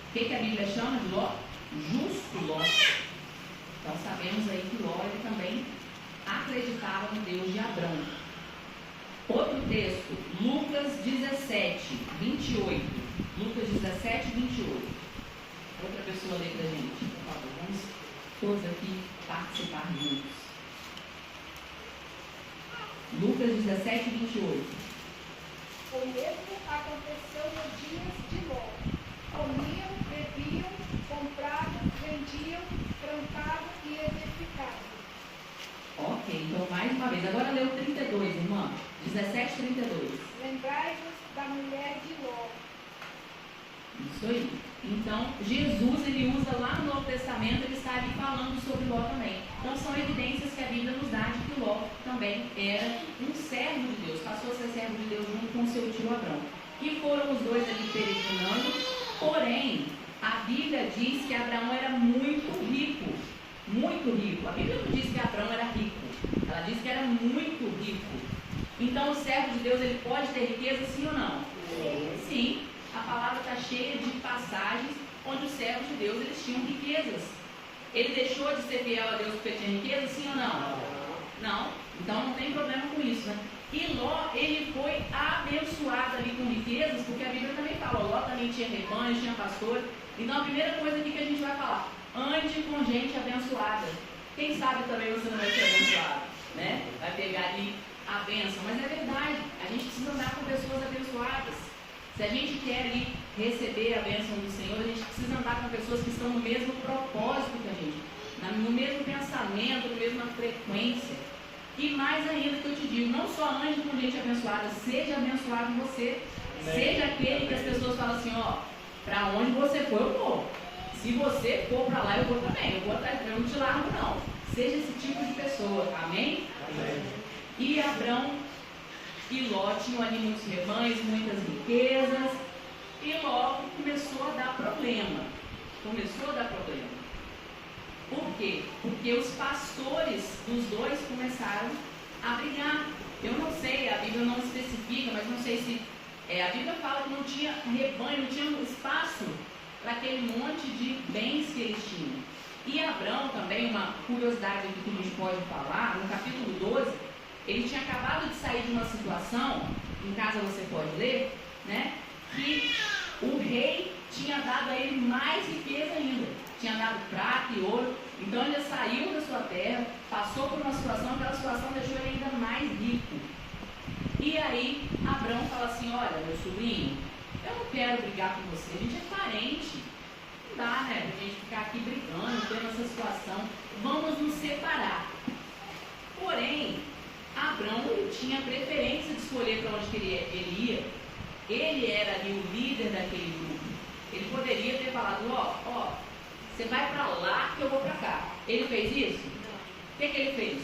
O que a Bíblia chama de Ló? Justo Ló. Então sabemos aí que Ló ele também acreditava no Deus de Abrão. Outro texto, Lucas 17, 28. Lucas 17, 28. Outra pessoa lê pra gente, por favor. Vamos todos aqui participar juntos. Lucas 17, 28. O mesmo aconteceu nos dias de Ló. Comiam, bebiam, compravam, vendiam, plantavam e edificavam. Ok, então mais uma vez. Agora lê o 32, irmã. 17, 32. Lembrai-vos da mulher de Ló. Isso aí. Então, Jesus, ele usa lá no Novo Testamento, ele está ali falando sobre Ló também. Então, são evidências que a Bíblia nos dá de que Ló também era um servo de Deus, passou a ser servo de Deus junto com seu tio Abrão. E foram os dois ali peregrinando, porém, a Bíblia diz que Abraão era muito rico. Muito rico. A Bíblia não diz que Abraão era rico, ela diz que era muito rico. Então, o servo de Deus, ele pode ter riqueza, sim ou não? Sim. A palavra está cheia de passagens onde os servos de Deus eles tinham riquezas. Ele deixou de ser fiel a Deus porque tinha riqueza, sim ou não? Não. Então não tem problema com isso, né? E Ló, ele foi abençoado ali com riquezas, porque a Bíblia também fala, Ló também tinha rebanhos, tinha pastores. Então a primeira coisa aqui que a gente vai falar, ande com gente abençoada. Quem sabe também você não vai ser abençoado, né? Vai pegar ali a bênção, mas é verdade, a gente precisa andar com pessoas abençoadas. Se a gente quer ali receber a bênção do Senhor, a gente precisa andar com pessoas que estão no mesmo propósito que a gente, no mesmo pensamento, na mesma frequência. E mais ainda que eu te digo, não só ande com gente abençoada, seja abençoado você. Seja aquele que as pessoas falam assim, ó, para onde você for, eu vou. Se você for para lá, eu vou também. Eu vou atrás, eu não te largo não. Seja esse tipo de pessoa, amém? Amém. E Abrão e Ló tinham ali muitos rebanhos, muitas riquezas, e logo começou a dar problema. Por quê? Porque os pastores dos dois começaram a brigar. Eu não sei, a Bíblia não especifica, mas não sei se... a Bíblia fala que não tinha rebanho, não tinha espaço para aquele monte de bens que eles tinham. E Abrão também, uma curiosidade aqui que a gente pode falar, no capítulo 12, ele tinha acabado de sair de uma situação, em casa você pode ler, né, que o rei tinha dado a ele mais riqueza ainda. Tinha dado prata e ouro. Então ele saiu da sua terra, passou por uma situação, aquela situação deixou ele ainda mais rico. E aí Abrão fala assim, olha meu sobrinho, eu não quero brigar com você, a gente é parente. Não dá, né, pra gente ficar aqui brigando, tendo essa situação. Vamos nos separar. Porém, Abrão tinha preferência de escolher para onde que ele ia. Ele era ali o líder daquele grupo. Ele poderia ter falado, ó, você vai para lá que eu vou para cá. Ele fez isso? O que ele fez?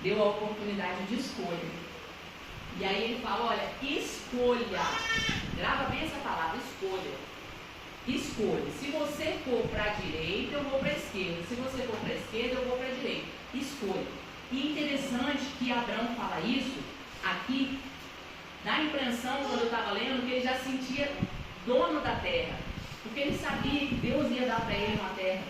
Deu a oportunidade de escolha. E aí ele fala, olha, escolha. Grava bem essa palavra, escolha. Escolha. Se você for para a direita, eu vou para a esquerda. Se você for para a esquerda, eu vou para a direita. Escolha. E interessante que Abrão fala isso aqui, dá a impressão, quando eu estava lendo, que ele já se sentia dono da terra. Porque ele sabia que Deus ia dar para ele uma terra,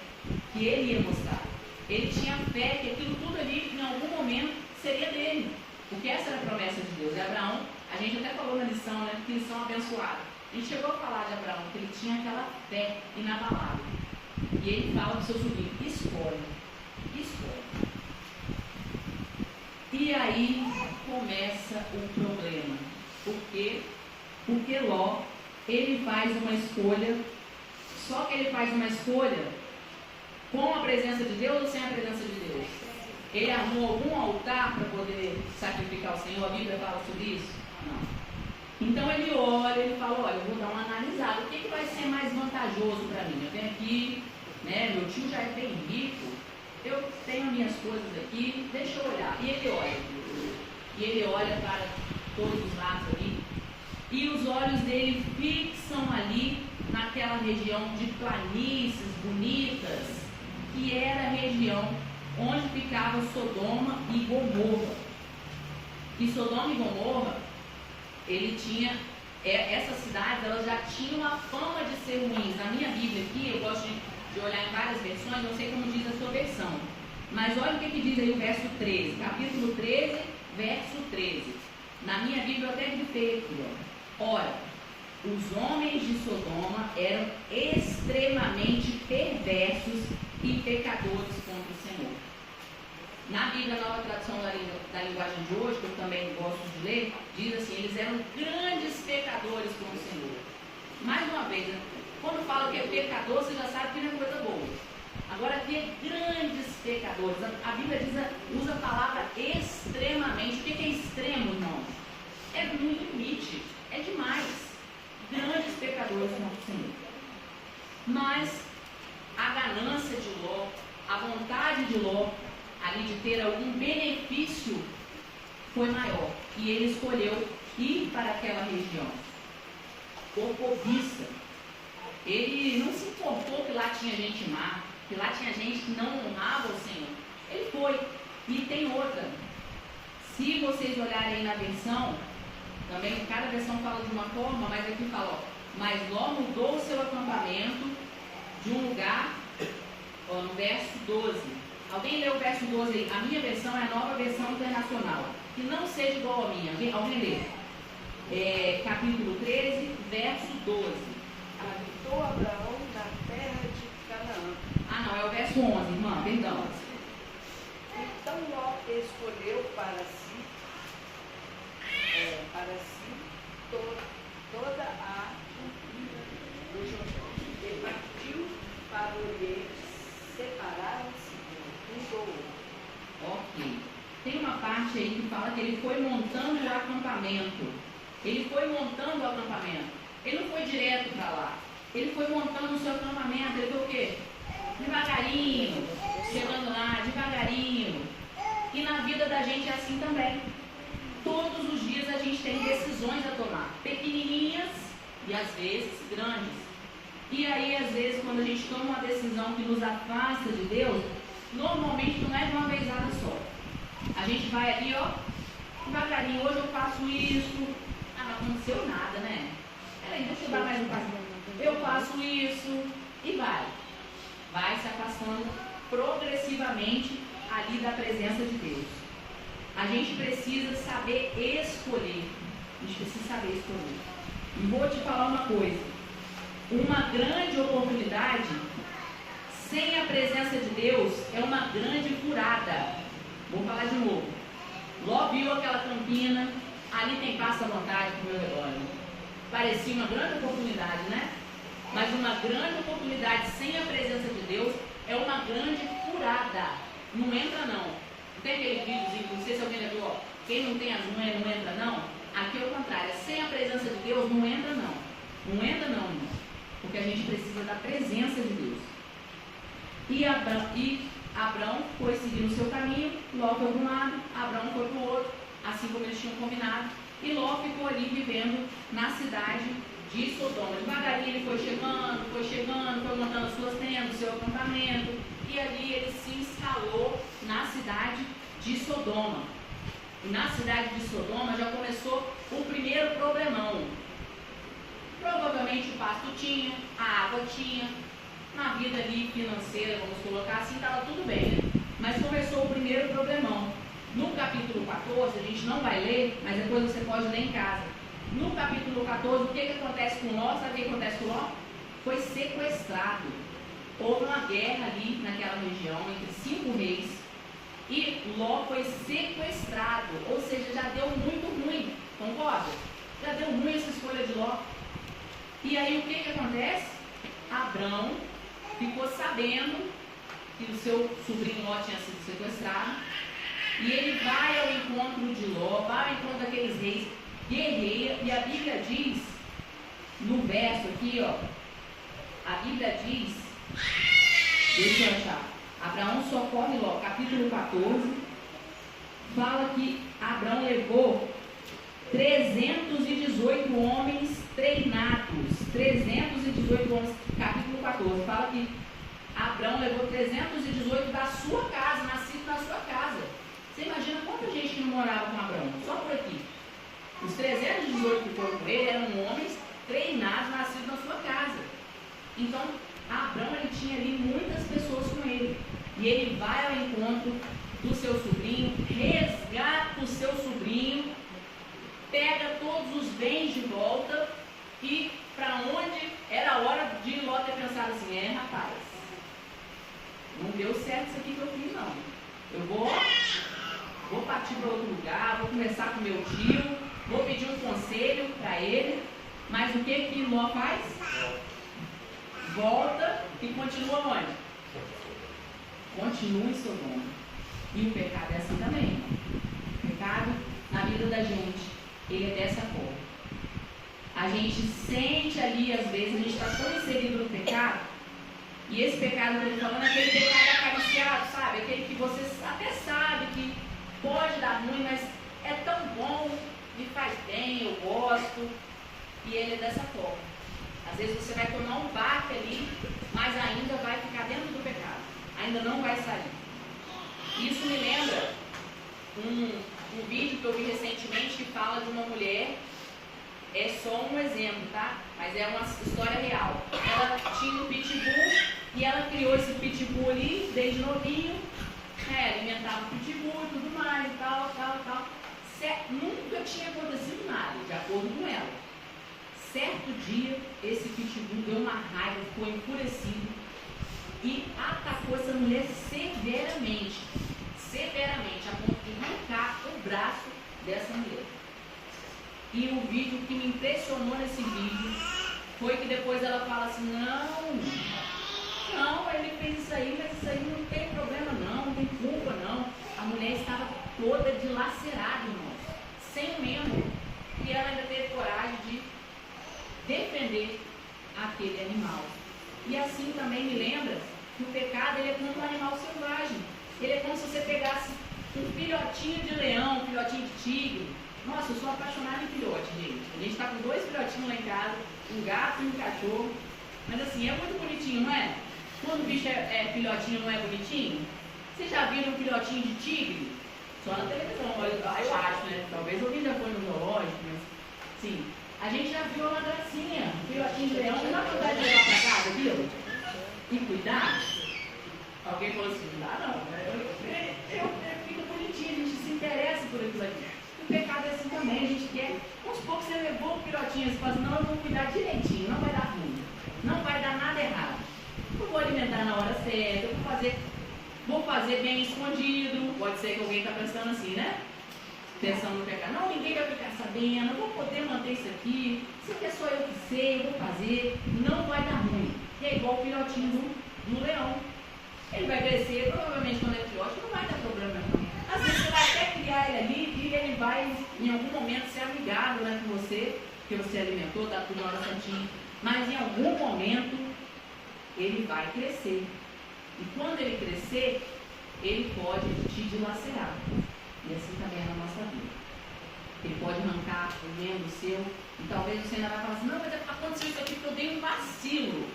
que ele ia mostrar. Ele tinha fé que aquilo tudo ali, em algum momento, seria dele. Porque essa era a promessa de Deus. E Abraão, a gente até falou na lição, né? Que lição abençoada. A gente chegou a falar de Abraão, que ele tinha aquela fé inabalável. E ele fala para o seu sobrinho, escolhe. E aí começa o problema. Por quê? Porque Ló, ele faz uma escolha, só que ele faz uma escolha com a presença de Deus ou sem a presença de Deus? Ele armou algum altar para poder sacrificar o Senhor? A Bíblia fala sobre isso? Não. Então ele olha, ele fala, olha, eu vou dar uma analisada. O que vai ser mais vantajoso para mim? Eu venho aqui, né, meu tio já é bem rico, eu tenho minhas coisas aqui, deixa eu olhar. E ele olha para todos os lados ali, e os olhos dele fixam ali naquela região de planícies bonitas, que era a região onde ficava Sodoma e Gomorra. E Sodoma e Gomorra, ele tinha essas cidades, elas já tinham a fama de ser ruins. Na minha Bíblia aqui, eu gosto de olhar em várias versões, não sei como diz a sua versão. Mas olha o que diz aí o verso 13, capítulo 13, verso 13. Na minha Bíblia eu até grifei aqui, ó. Ora, os homens de Sodoma eram extremamente perversos e pecadores contra o Senhor. Na Bíblia, Nova Tradução da Linguagem de hoje, que eu também gosto de ler, diz assim, eles eram grandes pecadores contra o Senhor. Mais uma vez, né? Quando fala que é pecador, você já sabe que não é coisa boa. Agora aqui é grandes pecadores. A Bíblia usa a palavra extremamente. O que é extremo, irmão? É no limite, é demais. Grandes pecadores contra o Senhor. Mas a ganância de Ló, a vontade de Ló, ali de ter algum benefício, foi maior. E ele escolheu ir para aquela região. Opovista. Ele não se importou que lá tinha gente má, que lá tinha gente que não honrava o Senhor. Ele foi. E tem outra. Se vocês olharem aí na versão, também cada versão fala de uma forma, mas aqui fala, ó, mas Ló mudou o seu acampamento de um lugar, ó, no verso 12. Alguém lê o verso 12 aí? A minha versão é a Nova Versão Internacional. Que não seja igual a minha. Alguém lê? Capítulo 13, verso 12. Habitou Abraão na terra de Canaã. Ah, não, é o verso 11, irmã, perdão. Então Ló escolheu para si toda a do Jordão e partiu para o Oriente, separaram-se um do outro. Ok. Tem uma parte aí que fala que ele foi montando o acampamento. Ele foi montando o acampamento. Ele não foi direto para lá. Ele foi montando o seu acampamento. Ele foi o quê? Devagarinho. Chegando lá, devagarinho. E na vida da gente é assim também. Todos os dias a gente tem decisões a tomar. Pequenininhas e às vezes grandes. E aí, às vezes, quando a gente toma uma decisão que nos afasta de Deus, normalmente não é de uma vezada só. A gente vai ali, ó, devagarinho. Hoje eu faço isso. Ah, não aconteceu nada, né? Peraí, deixa eu dar mais um passinho. Eu faço isso e vai. Vai se afastando progressivamente ali da presença de Deus. A gente precisa saber escolher. A gente precisa saber escolher. E vou te falar uma coisa. Uma grande oportunidade sem a presença de Deus é uma grande furada. Vou falar de novo. Ló viu aquela campina, ali tem pasta à vontade pro meu redor. Parecia uma grande oportunidade, né? Mas uma grande oportunidade sem a presença de Deus é uma grande furada. Não entra não. Tem aquele videozinho, não sei se alguém lembrou, ó, quem não tem as manhas não entra não. Aqui é o contrário, sem a presença de Deus não entra não. Não entra não, irmão. Porque a gente precisa da presença de Deus. E Abrão foi seguindo o seu caminho, Ló foi para um lado, Abrão foi para o outro, assim como eles tinham combinado. E Ló ficou ali vivendo na cidade de Sodoma. Devagarinho ele foi chegando, foi montando as suas tendas, o seu acampamento. E ali ele se instalou na cidade de Sodoma. E na cidade de Sodoma já começou o primeiro problemão. Provavelmente o pasto tinha, a água tinha, na vida ali financeira, vamos colocar assim, estava tudo bem, né? Mas começou o primeiro problemão. No capítulo 14, a gente não vai ler, mas depois você pode ler em casa. No capítulo 14, o que acontece com Ló? Sabe o que acontece com Ló? Foi sequestrado. Houve uma guerra ali naquela região entre 5 reis e Ló foi sequestrado. Ou seja, já deu muito ruim. Concorda? Já deu ruim essa escolha de Ló. E aí o que acontece? Abrão ficou sabendo que o seu sobrinho Ló tinha sido sequestrado. E ele vai ao encontro de Ló, vai ao encontro daqueles reis, guerreia. E a Bíblia diz, no verso aqui, ó, a Bíblia diz, deixa eu achar, Abraão socorre Ló, capítulo 14, fala que Abraão levou 318 homens treinados, 318 homens, capítulo 14, fala que Abraão levou 318 da sua casa, nascido na sua casa. Você imagina quanta gente que não morava com Abraão, só por aqui. Os 318 que foram com ele eram homens Então, Abrão, ele tinha ali muitas pessoas com ele. E ele vai ao encontro do seu sobrinho, resgata o seu sobrinho, pega todos os bens de volta e para onde era a hora de Ló ter pensado assim, rapaz, não deu certo isso aqui que eu fiz não. Eu vou partir para outro lugar, vou conversar com meu tio, vou pedir um conselho para ele, mas o que Ló faz? Volta e continua onde? Continua em Sodoma. E o pecado é assim também. O pecado na vida da gente, ele é dessa forma. A gente sente ali, às vezes, a gente está tão inserido no pecado, e esse pecado que eu estou falando é aquele pecado acariciado, sabe? Aquele que você até sabe que pode dar ruim, mas é tão bom, me faz bem, eu gosto, e ele é dessa forma. Às vezes você vai tomar um baque ali, mas ainda vai ficar dentro do pecado, ainda não vai sair. Isso me lembra um vídeo que eu vi recentemente que fala de uma mulher, é só um exemplo, tá? Mas é uma história real. Ela tinha um pitbull e ela criou esse pitbull ali desde novinho, alimentava o pitbull e tudo mais e tal. Nunca tinha acontecido nada, de acordo com ela. Certo dia, esse pitbull deu uma raiva, ficou enfurecido e atacou essa mulher severamente, a ponto de arrancar o braço dessa mulher. E o vídeo que me impressionou nesse vídeo foi que depois ela fala assim, não, ele fez isso aí, mas isso aí não tem problema não tem culpa não. A mulher estava toda dilacerada, irmãos, sem membro, e ela ainda teve coragem de defender aquele animal. E assim também me lembra que o pecado, ele é como um animal selvagem. Ele é como se você pegasse um filhotinho de leão, um filhotinho de tigre. Nossa, eu sou apaixonada em filhote, gente. A gente está com 2 filhotinhos lá em casa, um gato e um cachorro. Mas assim, é muito bonitinho, não é? Quando o bicho é filhotinho, não é bonitinho? Vocês já viram um filhotinho de tigre? Só na televisão, eu acho, né? Talvez alguém já foi no zoológico, mas sim. A gente já viu uma gracinha, um filhotinho de leão. Não dá vontade de levar para casa, viu? E cuidar? Alguém falou assim, não dá não. Fica bonitinho, a gente se interessa por aquilo aqui. O pecado é assim também, a gente quer. Vamos supor que você levou o filhotinho, você fala assim, não, eu vou cuidar direitinho, não vai dar ruim, não vai dar nada errado. Eu vou alimentar na hora certa, eu vou fazer bem escondido. Pode ser que alguém está pensando assim, né? Pensando no pecado, não, ninguém vai ficar sabendo, eu vou poder manter isso aqui, isso aqui é só eu que sei, eu vou fazer, não vai dar ruim. E é igual o filhotinho do leão. Ele vai crescer, provavelmente quando é filhote não vai dar problema não. Às vezes você vai até criar ele ali e ele vai em algum momento ser amigável, né, com você, que você alimentou, dá tudo na hora certinha. Mas em algum momento ele vai crescer. E quando ele crescer, ele pode te dilacerar. E assim também é na nossa vida. Ele pode arrancar o membro seu, e talvez você ainda vai falar assim, não, mas aconteceu isso aqui porque eu dei um vacilo.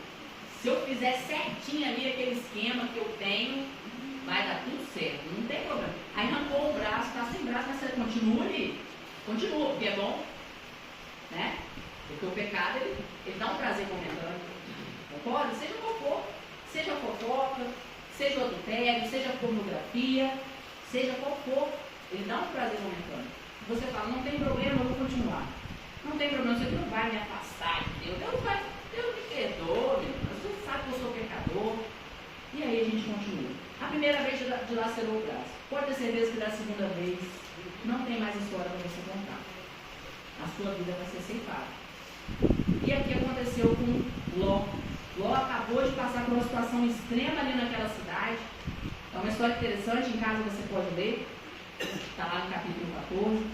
Se eu fizer certinho ali aquele esquema que eu tenho, vai dar tudo certo, não tem problema. Aí arrancou o braço, está sem braço, mas você continua ali. Continua, porque é bom, né? Porque o pecado, ele dá um prazer momentâneo. Concorda? Seja qual for, seja fofoca, seja adultério, seja pornografia, seja qual for, ele dá um prazer momentâneo. Você fala, não tem problema, eu vou continuar. Não tem problema, você não vai me afastar de Deus. Deus me perdoe, você sabe que eu sou pecador. E aí a gente continua. A primeira vez dilacerou o braço. Pode ter certeza que da segunda vez não tem mais história para você contar. A sua vida vai ser ceifada. E aqui aconteceu com Ló. Ló acabou de passar por uma situação extrema ali naquela cidade. É uma história interessante, em casa você pode ler. Está lá no capítulo 14.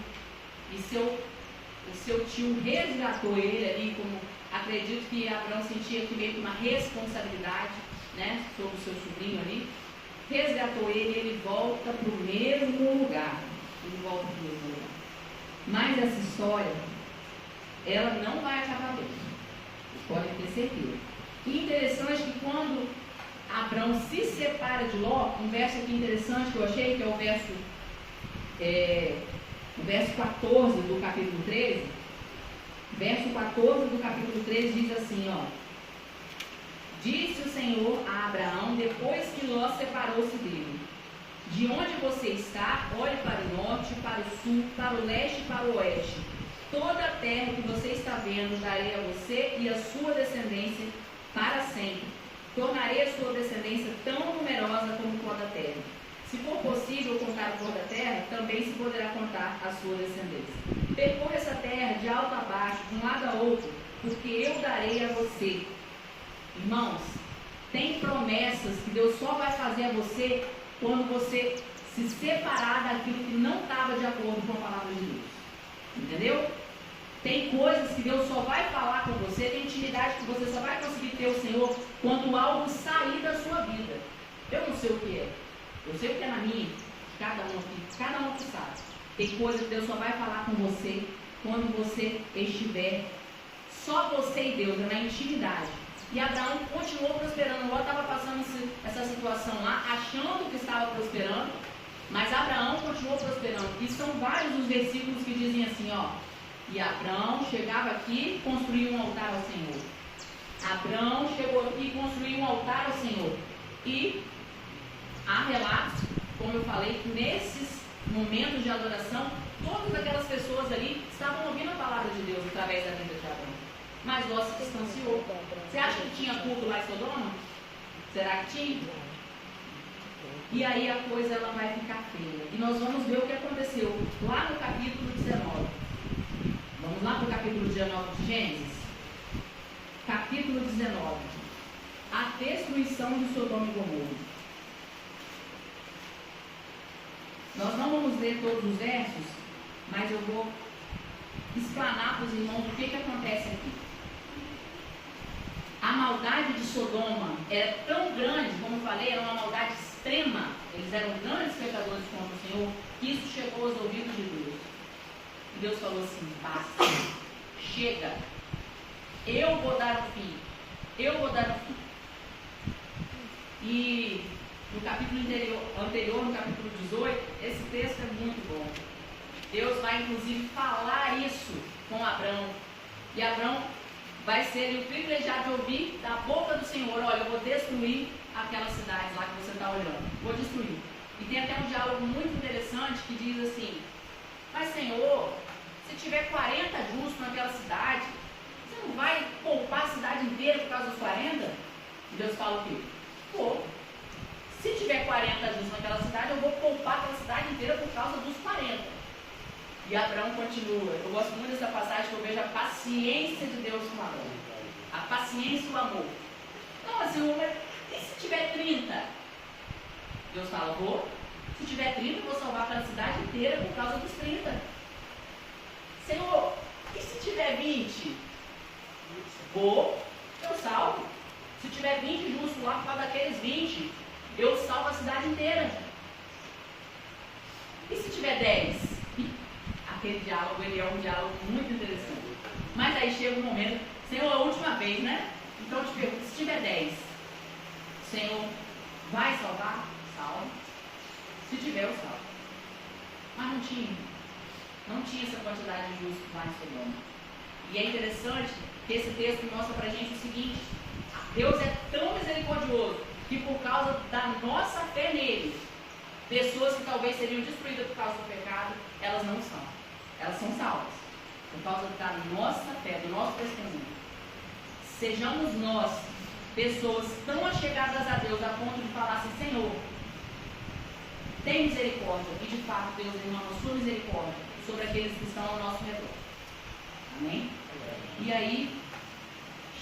E o seu tio resgatou ele ali, como acredito que Abraão sentia que meio que uma responsabilidade, né, sobre o seu sobrinho ali. Resgatou ele e ele volta para o mesmo lugar. Mas essa história, ela não vai acabar bem. Podem ter certeza. E interessante que quando Abraão se separa de Ló, um verso aqui interessante que eu achei, que é o verso 14 do capítulo 13. Verso 14 do capítulo 13 diz assim, ó. Disse o Senhor a Abraão, depois que Ló separou-se dele: de onde você está, olhe para o norte, para o sul, para o leste e para o oeste. Toda a terra que você está vendo darei a você e a sua descendência para sempre. Tornarei a sua descendência tão numerosa como o pó da terra. Se for possível contar o pó da terra, também se poderá contar a sua descendência. Percorra essa terra de alto a baixo, de um lado a outro, porque eu darei a você. Irmãos, tem promessas que Deus só vai fazer a você quando você se separar daquilo que não estava de acordo com a palavra de Deus. Entendeu? Tem coisas que Deus só vai falar com você, tem intimidade que você só vai conseguir ter o Senhor quando algo sair da sua vida. Eu não sei o que é. Eu sei o que é na minha, cada um que sabe. Tem coisas que Deus só vai falar com você quando você estiver só você e Deus, na intimidade. E Abraão continuou prosperando. Ló estava passando essa situação lá, achando que estava prosperando, mas Abraão continuou prosperando. E são vários os versículos que dizem assim, ó. E Abraão chegava aqui e construiu um altar ao Senhor. Abraão chegou aqui e construiu um altar ao Senhor. E há relatos, como eu falei, que nesses momentos de adoração, todas aquelas pessoas ali estavam ouvindo a palavra de Deus através da vida de Abraão. Mas Ló se distanciou. Você acha que tinha culto lá em Sodoma? Será que tinha? E aí a coisa ela vai ficar feia. E nós vamos ver o que aconteceu lá no capítulo 19. Vamos lá para o capítulo 19 de Gênesis? Capítulo 19. A destruição de Sodoma e Gomorra. Nós não vamos ler todos os versos, mas eu vou explanar para os irmãos o que acontece aqui. A maldade de Sodoma era tão grande, como eu falei, era uma maldade extrema. Eles eram grandes pecadores contra o Senhor, que isso chegou aos ouvidos de Deus. E Deus falou assim: basta, chega, eu vou dar o fim, eu vou dar o fim. E no capítulo anterior, no capítulo 18, esse texto é muito bom. Deus vai inclusive falar isso com Abraão. E Abraão vai ser o privilegiado de ouvir da boca do Senhor: olha, eu vou destruir aquelas cidades lá que você está olhando. Vou destruir. E tem até um diálogo muito interessante que diz assim: mas Senhor, se tiver 40 justos naquela cidade, você não vai poupar a cidade inteira por causa dos 40? E Deus fala o quê? Pô, se tiver 40 justos naquela cidade, eu vou poupar aquela cidade inteira por causa dos 40. E Abraão continua. Eu gosto muito dessa passagem, que eu vejo a paciência de Deus com Abraão. A paciência e o amor. Não, assim, e se tiver 30? Deus fala: vou. Se tiver 30, eu vou salvar aquela cidade inteira por causa dos 30. Senhor, e se tiver 20? Vou, eu salvo. Se tiver 20 justos lá por causa daqueles 20, eu salvo a cidade inteira. E se tiver 10? Aquele diálogo, ele é um diálogo muito interessante. Mas aí chega um momento: Senhor, a última vez, né? Então eu te pergunto, se tiver 10, Senhor, vai salvar? Salva. Se tiver, eu salvo. Mas não tinha essa quantidade de justos lá em Sodoma. E é interessante que esse texto mostra pra gente o seguinte: Deus é tão misericordioso que por causa da nossa fé nele, pessoas que talvez seriam destruídas por causa do pecado, elas não são. Elas são salvas por causa da nossa fé, do nosso testemunho. Sejamos nós pessoas tão achegadas a Deus a ponto de falar assim: Senhor, tem misericórdia. E de fato Deus derrama a sua misericórdia sobre aqueles que estão ao nosso redor. Amém? E aí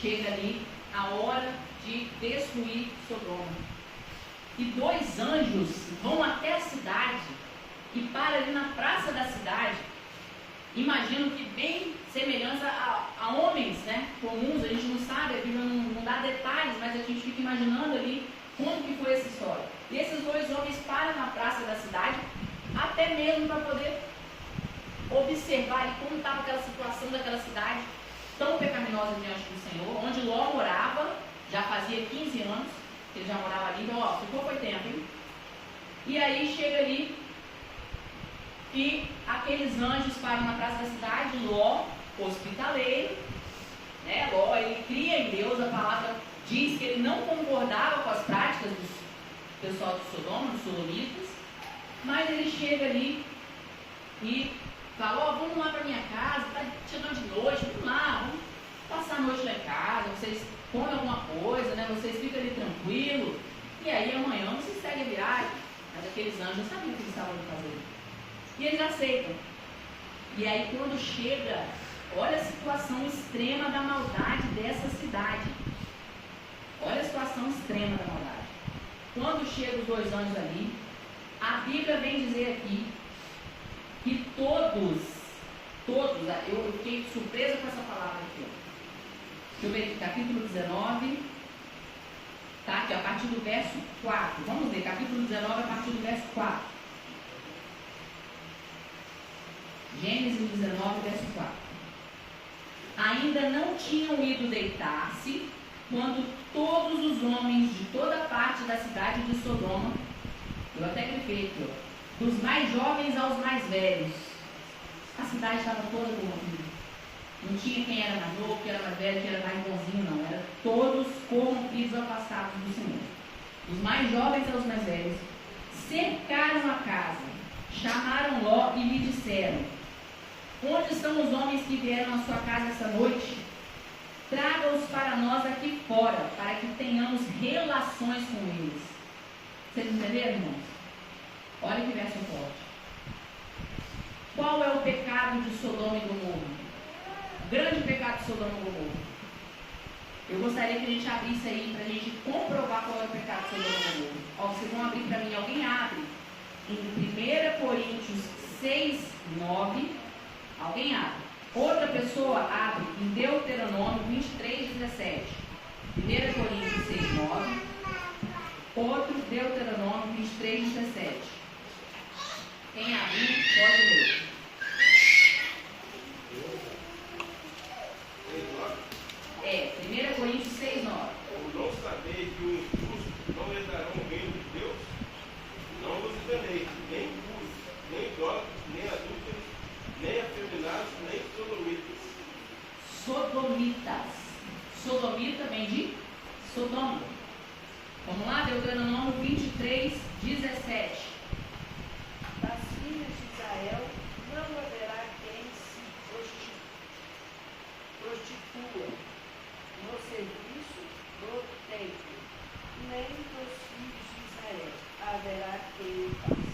chega ali a hora de destruir Sodoma. E 2 anjos vão até a cidade e param ali na praça da cidade. Imagino que bem semelhança a homens, né, comuns. A gente não sabe, a Bíblia não dá detalhes, mas a gente fica imaginando ali como que foi essa história. E esses 2 homens param na praça da cidade, até mesmo para poder observar ali como estava aquela situação daquela cidade tão pecaminosa diante do Senhor, onde Ló morava. Já fazia 15 anos que ele já morava ali. Então, ficou foi tempo, hein? E aí chega ali e aqueles anjos param na praça da cidade. Ló, hospitaleiro, né? Ló, ele cria em Deus. A palavra diz que ele não pessoal de Sodoma, dos sodomitas, mas ele chega ali e fala, ó, vamos lá para minha casa, está chegando de noite, vamos lá, vamos passar a noite lá em casa, vocês comem alguma coisa, né? Vocês ficam ali tranquilos, e aí amanhã vocês seguem a viagem. Mas aqueles anjos não sabiam o que eles estavam fazendo. E eles aceitam. E aí quando chega, olha a situação extrema da maldade dessa cidade. Olha a situação extrema da maldade. Quando chegam os dois anjos ali, a Bíblia vem dizer aqui que todos, eu fiquei surpresa com essa palavra aqui. Deixa eu ver aqui, capítulo 19, tá aqui, a partir do verso 4. Vamos ler, capítulo 19, a partir do verso 4. Gênesis 19, verso 4. Ainda não tinham ido deitar-se, quando todos os homens de toda parte da cidade de Sodoma, eu até grifei aqui, ó, dos mais jovens aos mais velhos, a cidade estava toda corrompida. Não tinha quem era mais novo, quem era mais velho, quem era mais bonzinho, não. Era todos corrompidos, afastados do Senhor. Os mais jovens aos mais velhos cercaram a casa, chamaram Ló e lhe disseram: onde estão os homens que vieram à sua casa essa noite? Traga-os para nós aqui fora, para que tenhamos relações com eles. Vocês entenderam, irmãos? Olha que verso forte. Qual é o pecado de Sodoma e Gomorra? O grande pecado de Sodoma e Gomorra. Eu gostaria que a gente abrisse aí para a gente comprovar qual é o pecado de Sodoma e Gomorra. Ó, vocês vão abrir para mim, alguém abre em 1 Coríntios 6, 9. Alguém abre. Outra pessoa abre em Deuteronômio 23, 17. 1 Coríntios 6, 9. Outro Deuteronômio 23, 17. Quem abrir, pode ler. É, 1 Coríntios 6, 9. Ou não saber que o injusto não herdarão o reino de Deus? Não vos enganei, nem impuros, nem idólatras, nem adúlteros, nem afeminados, nem sodomitas. Sodomitas. Sodomita vem de Sodoma. Vamos lá, Deuteronômio 23, 17. Das filhas de Israel não haverá quem se prostitua no serviço do templo, nem dos filhos de Israel haverá quem o faça.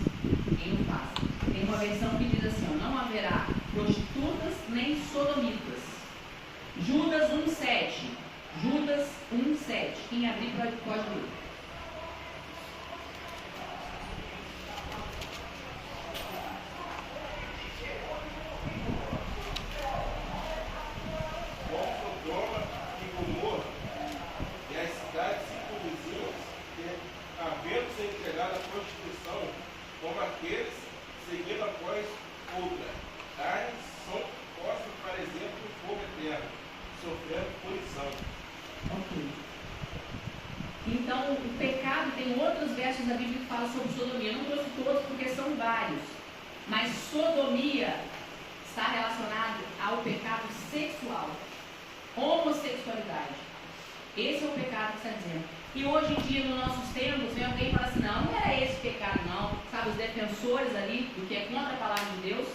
Quem o faça. Tem uma versão que diz assim, ó, não haverá prostitutas nem sodomitas. Judas 1,7. Judas 1,7. Quem abrir pode ler. Então, o pecado, tem outros versos da Bíblia que falam sobre sodomia. Eu não trouxe todos porque são vários. Mas sodomia está relacionado ao pecado sexual. Homossexualidade. Esse é o pecado que está dizendo. E hoje em dia, nos nossos tempos, vem alguém e fala assim, não era esse pecado não. Sabe, os defensores ali, do que é contra a palavra de Deus,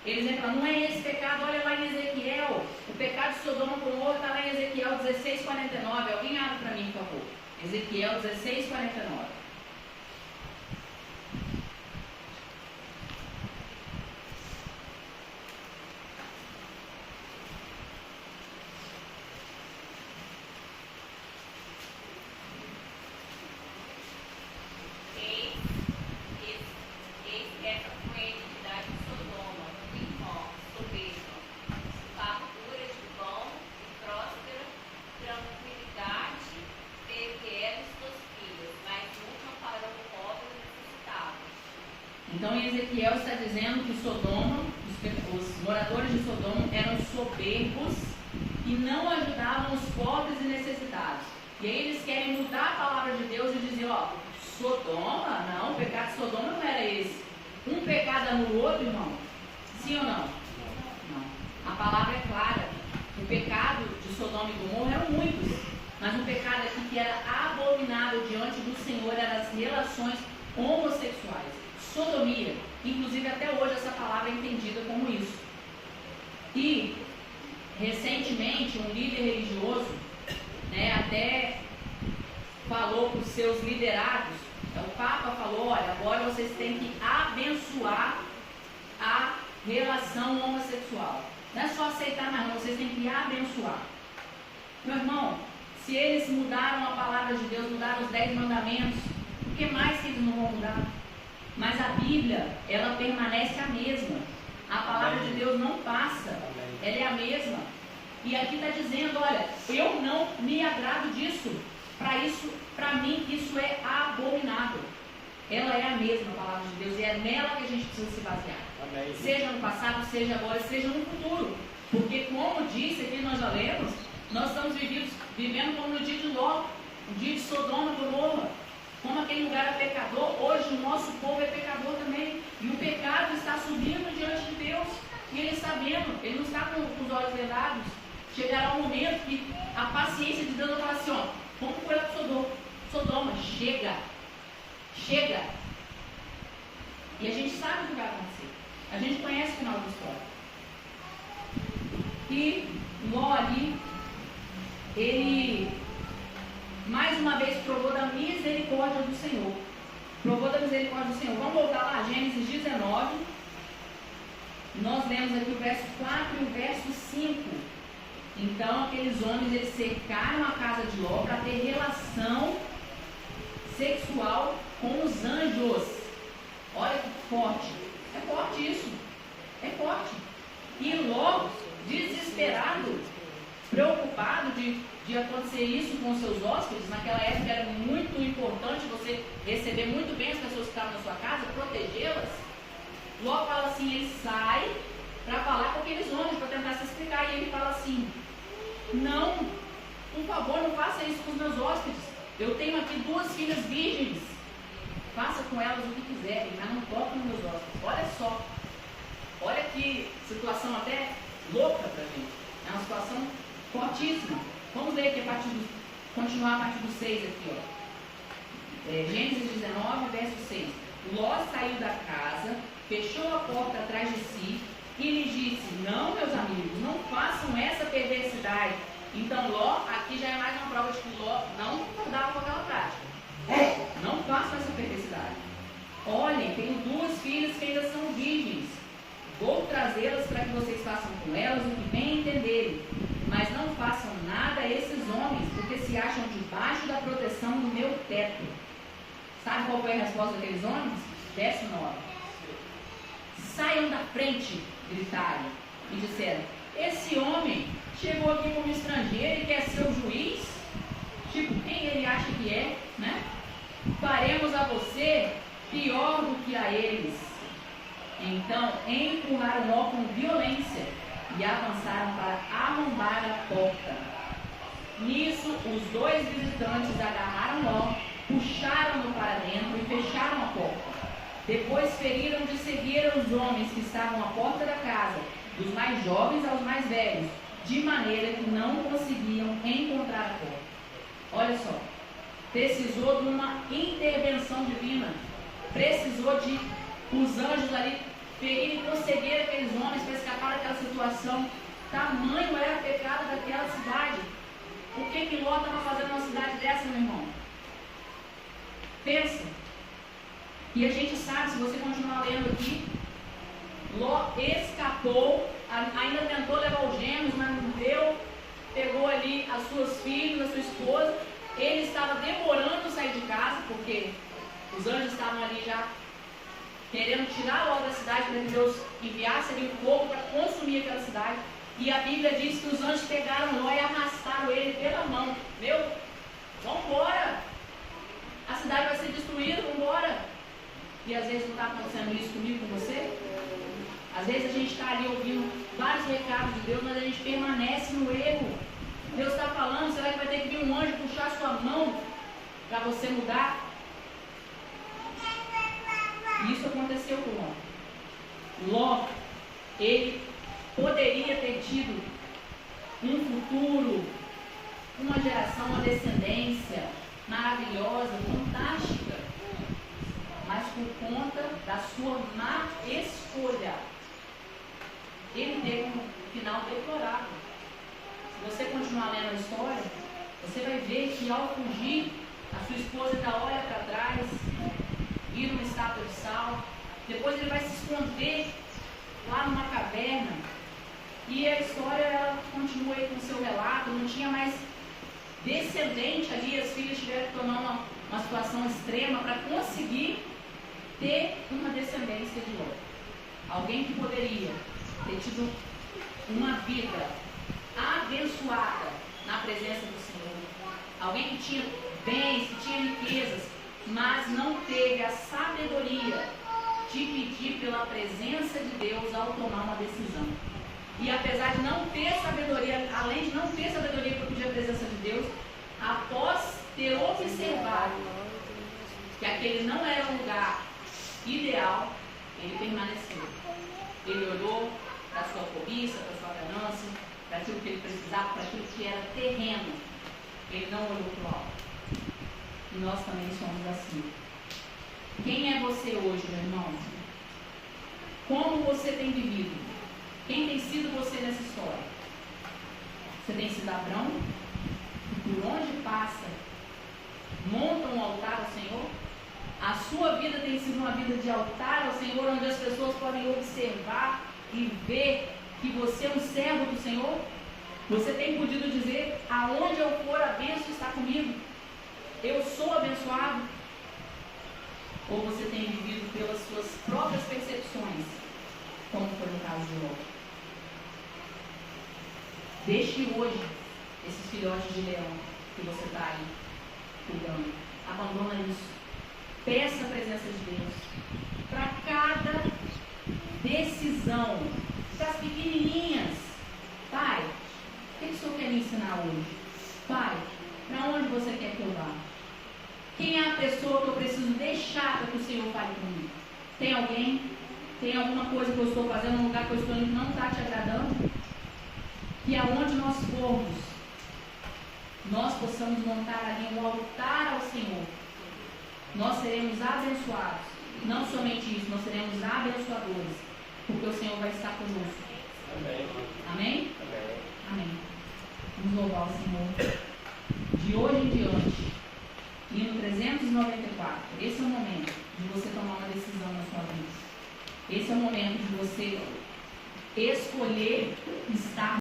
eles vêm falar, não é esse pecado, olha lá em Ezequiel. O pecado de Sodoma e Gomorra está lá em Ezequiel 16:49. Alguém abre para mim, por favor. Ezequiel 16:49. Então, em Ezequiel está dizendo que Sodoma, os moradores de Sodoma eram soberbos e não ajudavam os pobres e necessitados. E aí eles querem mudar a palavra de Deus e dizer, ó, Sodoma? Não, o pecado de Sodoma não era esse. Um pecado anula o outro, irmão? Sim ou não? Não. A palavra é clara. O pecado de Sodoma e Gomorra eram muitos. Mas um pecado aqui que era abominável diante do Senhor eram as relações homossexuais, sodomia. Inclusive até hoje essa palavra é entendida como isso. E recentemente um líder religioso, até falou para os seus liderados, o Papa falou, olha, agora vocês têm que abençoar a relação homossexual. Não é só aceitar, mas não, vocês têm que abençoar. Meu irmão, se eles mudaram a palavra de Deus, mudaram os 10 mandamentos, o que mais que eles não vão mudar? Mas a Bíblia, ela permanece a mesma. A palavra de Deus não passa, ela é a mesma. E aqui está dizendo, olha, eu não me agrado disso. Para mim, isso é abominável. Ela é a mesma palavra de Deus e é nela que a gente precisa se basear. Amém. Seja no passado, seja agora, seja no futuro. Porque como disse aqui, nós já lemos, nós estamos vivendo como no dia de Ló, o dia de Sodoma e Gomorra. Como aquele lugar é pecador, hoje o nosso povo é pecador também. E o pecado está subindo diante de Deus. E Ele está vendo, Ele não está com os olhos vedados. Chegará um momento que a paciência de Deus vai falar assim, como foi lá para Sodoma, chega. E a gente sabe o que vai acontecer. A gente conhece o final da história. E Ló ali, ele mais uma vez provou da misericórdia do Senhor. Vamos voltar lá, Gênesis 19. Nós lemos aqui o verso 4 e o verso 5. Então aqueles homens, eles cercaram a casa de Ló para ter relação sexual com os anjos. Olha que forte. É forte isso. É forte. E Ló, desesperado, preocupado de acontecer isso com seus hóspedes. Naquela época era muito importante você receber muito bem as pessoas que estavam na sua casa, protegê-las. Ló fala assim, ele sai para falar com aqueles homens, para tentar se explicar. E ele fala assim, não, por favor, não faça isso com os meus hóspedes. Eu tenho aqui 2 filhas virgens. Faça com elas o que quiserem, mas não toque nos meus hóspedes. Olha só. Olha que situação até louca para a gente. É uma situação fortíssima. Vamos ler aqui continuar a partir do 6 aqui, Gênesis 19, verso 6. Ló saiu da casa, fechou a porta atrás de si e lhes disse, não, meus amigos, não façam essa perversidade. Então Ló, aqui já é mais uma prova de que Ló não concordava com aquela prática. Não façam essa perversidade. Olhem, tenho 2 filhas que ainda são virgens. Vou trazê-las para que vocês façam com elas o que bem entenderem. Mas não façam nada a esses homens, porque se acham debaixo da proteção do meu teto. Sabe qual foi a resposta daqueles homens? Verso 9. Saiam da frente, gritaram, e disseram, esse homem chegou aqui como estrangeiro e quer ser o juiz? Tipo, quem ele acha que é, né? Faremos a você pior do que a eles. Então empurraram Ló com violência e avançaram para arrombar a porta. Nisso, os 2 visitantes agarraram Ló, puxaram-no para dentro e fecharam a porta. Depois feriram de cegueira os homens que estavam à porta da casa, dos mais jovens aos mais velhos, de maneira que não conseguiam encontrar a porta. Olha só, precisou de uma intervenção divina, precisou de os anjos ali ferirem com cegueira aqueles homens para escapar daquela situação. Tamanho era o pecado daquela cidade. O que Ló estava fazendo numa cidade dessa, meu irmão? Pensa. E a gente sabe, se você continuar lendo aqui, Ló escapou, ainda tentou levar os gêmeos, mas não deu. Pegou ali as suas filhas, a sua esposa. Ele estava demorando a sair de casa, porque os anjos estavam ali já querendo tirar Ló da cidade para que Deus enviasse ali o fogo para consumir aquela cidade. E a Bíblia diz que os anjos pegaram Ló e arrastaram ele pela mão. Vamos embora. A cidade vai ser destruída, vamos embora. E às vezes não está acontecendo isso comigo, com você? Às vezes a gente está ali ouvindo vários recados de Deus, mas a gente permanece no erro. Deus está falando, será que vai ter que vir um anjo puxar sua mão para você mudar? E isso aconteceu com Ló. Ló, ele poderia ter tido um futuro uma geração, uma descendência maravilhosa, fantástica, mas por conta da sua má escolha, ele teve um final deplorável. Se você continuar lendo a história, você vai ver que ao fugir, a sua esposa ainda olha para trás, vira uma estátua de sal, depois ele vai se esconder lá numa caverna, e a história ela continua aí com o seu relato, não tinha mais descendente ali, as filhas tiveram que tomar uma situação extrema para conseguir ter uma descendência de Ló. Alguém que poderia ter tido uma vida abençoada na presença do Senhor. Alguém que tinha bens, que tinha riquezas, mas não teve a sabedoria de pedir pela presença de Deus ao tomar uma decisão. E apesar de não ter sabedoria, além de não ter sabedoria para pedir a presença de Deus, após ter observado que aquele não era um lugar ideal, ele permaneceu. Ele olhou para a sua cobiça, para a sua ganância, para aquilo que ele precisava, para aquilo que era terreno. Ele não olhou para o alto. E nós também somos assim. Quem é você hoje, meu irmão? Como você tem vivido? Quem tem sido você nessa história? Você tem sido Abrão? Por onde passa, monta um altar ao Senhor? A sua vida tem sido uma vida de altar ao Senhor, onde as pessoas podem observar e ver que você é um servo do Senhor? Você tem podido dizer: aonde eu for, a bênção está comigo? Eu sou abençoado? Ou você tem vivido pelas suas próprias percepções, como foi no caso de Ló? Deixe hoje esses filhotes de leão que você está aí cuidando. Abandona isso. Peça a presença de Deus para cada decisão, das pequenininhas. Pai, o que o Senhor quer me ensinar hoje? Pai, para onde você quer que eu vá? Quem é a pessoa que eu preciso deixar para que o Senhor fale comigo? Tem alguém? Tem alguma coisa que eu estou fazendo, um lugar que eu estou indo que não está te agradando? Que aonde nós formos, nós possamos montar ali um altar ao Senhor. Nós seremos abençoados. Não somente isso, nós seremos abençoadores, porque o Senhor vai estar conosco. Amém. Amém? Amém. Amém. Vamos louvar o Senhor. De hoje em diante, e no 394, esse é o momento de você tomar uma decisão na sua vida. Esse é o momento de você escolher estar